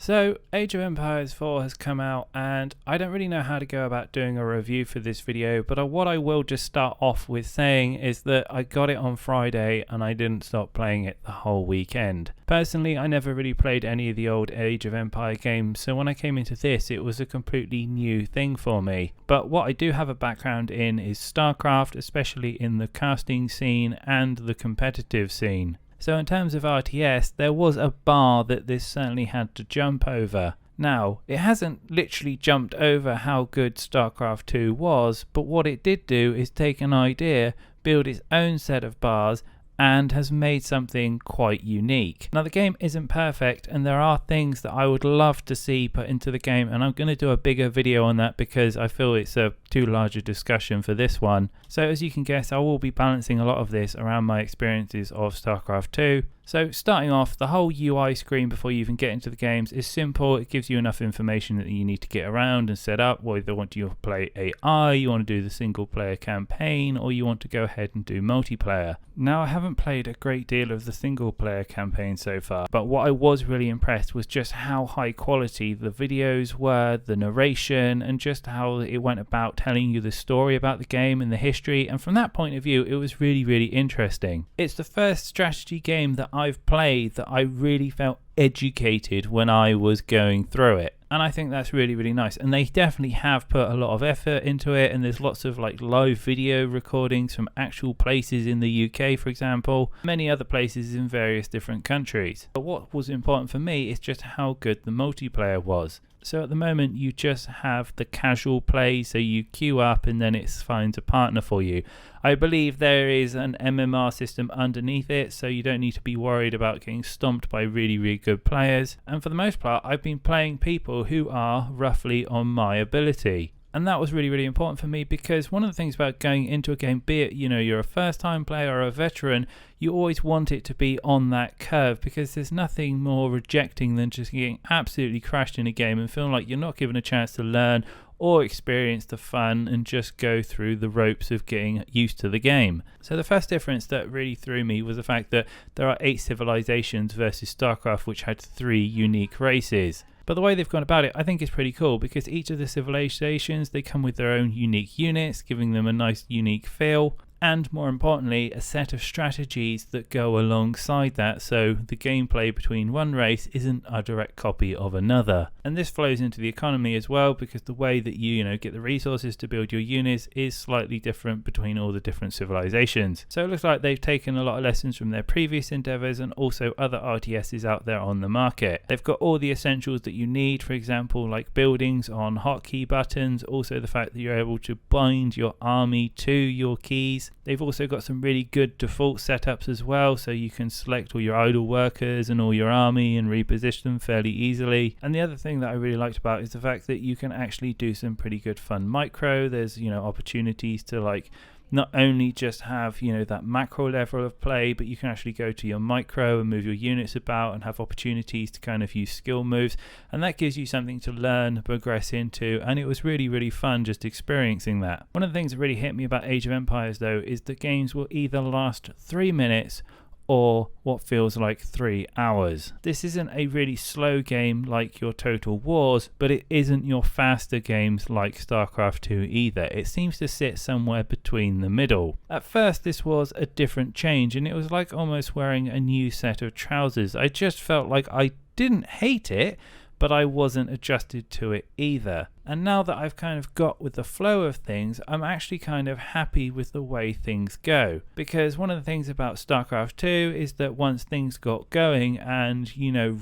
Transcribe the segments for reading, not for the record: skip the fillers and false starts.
So, Age of Empires 4 has come out, and I don't really know how to go about doing a review for this video, but what I will just start off with saying is that I got it on Friday and I didn't stop playing it the whole weekend. Personally, I never really played any of the old Age of Empire games, so when I came into this, it was a completely new thing for me. But what I do have a background in is Starcraft, especially in the casting scene and the competitive scene. So in terms of RTS, there was a bar that this certainly had to jump over. Now, it hasn't literally jumped over how good StarCraft 2 was, but what it did do is take an idea, build its own set of bars, and has made something quite unique. Now the game isn't perfect and there are things that I would love to see put into the game, and I'm going to do a bigger video on that because I feel it's a too large a discussion for this one. So as you can guess, I will be balancing a lot of this around my experiences of StarCraft 2. So starting off, the whole UI screen before you even get into the games is simple. It gives you enough information that you need to get around and set up, whether you want to play AI, you want to do the single player campaign, or you want to go ahead and do multiplayer. Now I haven't played a great deal of the single player campaign so far, but what I was really impressed was just how high quality the videos were, the narration, and just how it went about telling you the story about the game and the history, and from that point of view it was really interesting. It's the first strategy game that I've played that I really felt educated when I was going through it, and I think that's really nice, and they definitely have put a lot of effort into it, and there's lots of like live video recordings from actual places in the UK, for example, many other places in various different countries. But what was important for me is just how good the multiplayer was. So at the moment you just have the casual play, so you queue up and then it finds a partner for you. I believe there is an MMR system underneath it, so you don't need to be worried about getting stomped by really good players. And for the most part, I've been playing people who are roughly on my ability. And that was really important for me, because one of the things about going into a game, be it you're a first time player or a veteran, you always want it to be on that curve, because there's nothing more rejecting than just getting absolutely crashed in a game and feeling like you're not given a chance to learn or experience the fun and just go through the ropes of getting used to the game. So the first difference that really threw me was the fact that there are 8 civilizations versus StarCraft, which had 3 unique races. But the way they've gone about it, I think is pretty cool, because each of the civilizations, they come with their own unique units, giving them a nice unique feel, and more importantly, a set of strategies that go alongside that, so the gameplay between one race isn't a direct copy of another. And this flows into the economy as well, because the way that you get the resources to build your units is slightly different between all the different civilizations. So it looks like they've taken a lot of lessons from their previous endeavors and also other RTSs out there on the market. They've got all the essentials that you need, for example, like buildings on hotkey buttons, also the fact that you're able to bind your army to your keys. They've also got some really good default setups as well, so you can select all your idle workers and all your army and reposition them fairly easily. And the other thing that I really liked about is the fact that you can actually do some pretty good fun micro. There's opportunities to not only just have that macro level of play, but you can actually go to your micro and move your units about and have opportunities to kind of use skill moves, and that gives you something to learn, progress into, and it was really fun just experiencing that. One of the things that really hit me about Age of Empires though is that games will either last 3 minutes or what feels like 3 hours. This isn't a really slow game like your Total Wars, but it isn't your faster games like StarCraft 2 either. It seems to sit somewhere between the middle. At first this was a different change, and it was like almost wearing a new set of trousers. I just felt like I didn't hate it, but I wasn't adjusted to it either. And now that I've kind of got with the flow of things, I'm actually kind of happy with the way things go. Because one of the things about StarCraft 2 is that once things got going and,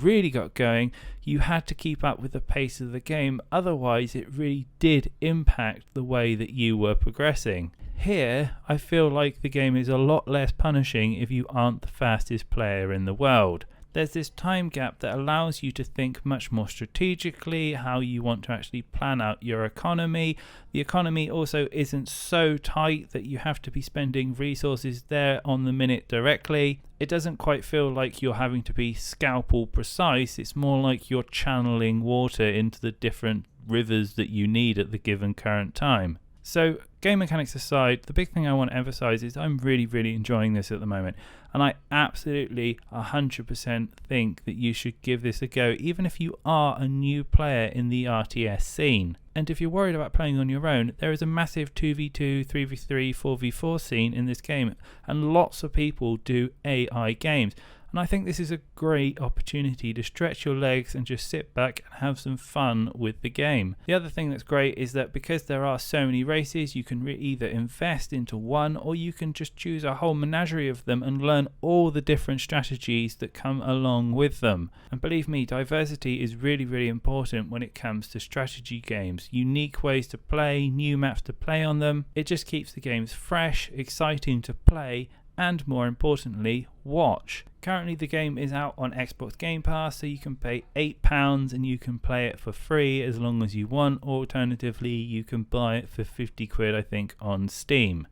really got going, you had to keep up with the pace of the game. Otherwise, it really did impact the way that you were progressing. Here, I feel like the game is a lot less punishing if you aren't the fastest player in the world. There's this time gap that allows you to think much more strategically how you want to actually plan out your economy. The economy also isn't so tight that you have to be spending resources there on the minute directly. It doesn't quite feel like you're having to be scalpel precise. It's more like you're channeling water into the different rivers that you need at the given current time. So game mechanics aside, the big thing I want to emphasize is I'm really enjoying this at the moment, and I absolutely 100% think that you should give this a go, even if you are a new player in the RTS scene. And if you're worried about playing on your own, there is a massive 2v2, 3v3, 4v4 scene in this game, and lots of people do AI games. And I think this is a great opportunity to stretch your legs and just sit back and have some fun with the game. The other thing that's great is that because there are so many races, you can either invest into one, or you can just choose a whole menagerie of them and learn all the different strategies that come along with them. And believe me, diversity is really important when it comes to strategy games. Unique ways to play, new maps to play on them. It just keeps the games fresh, exciting to play, and more importantly, watch. Currently the game is out on Xbox Game Pass, so you can pay £8 and you can play it for free as long as you want. Alternatively, you can buy it for 50 quid I think on Steam.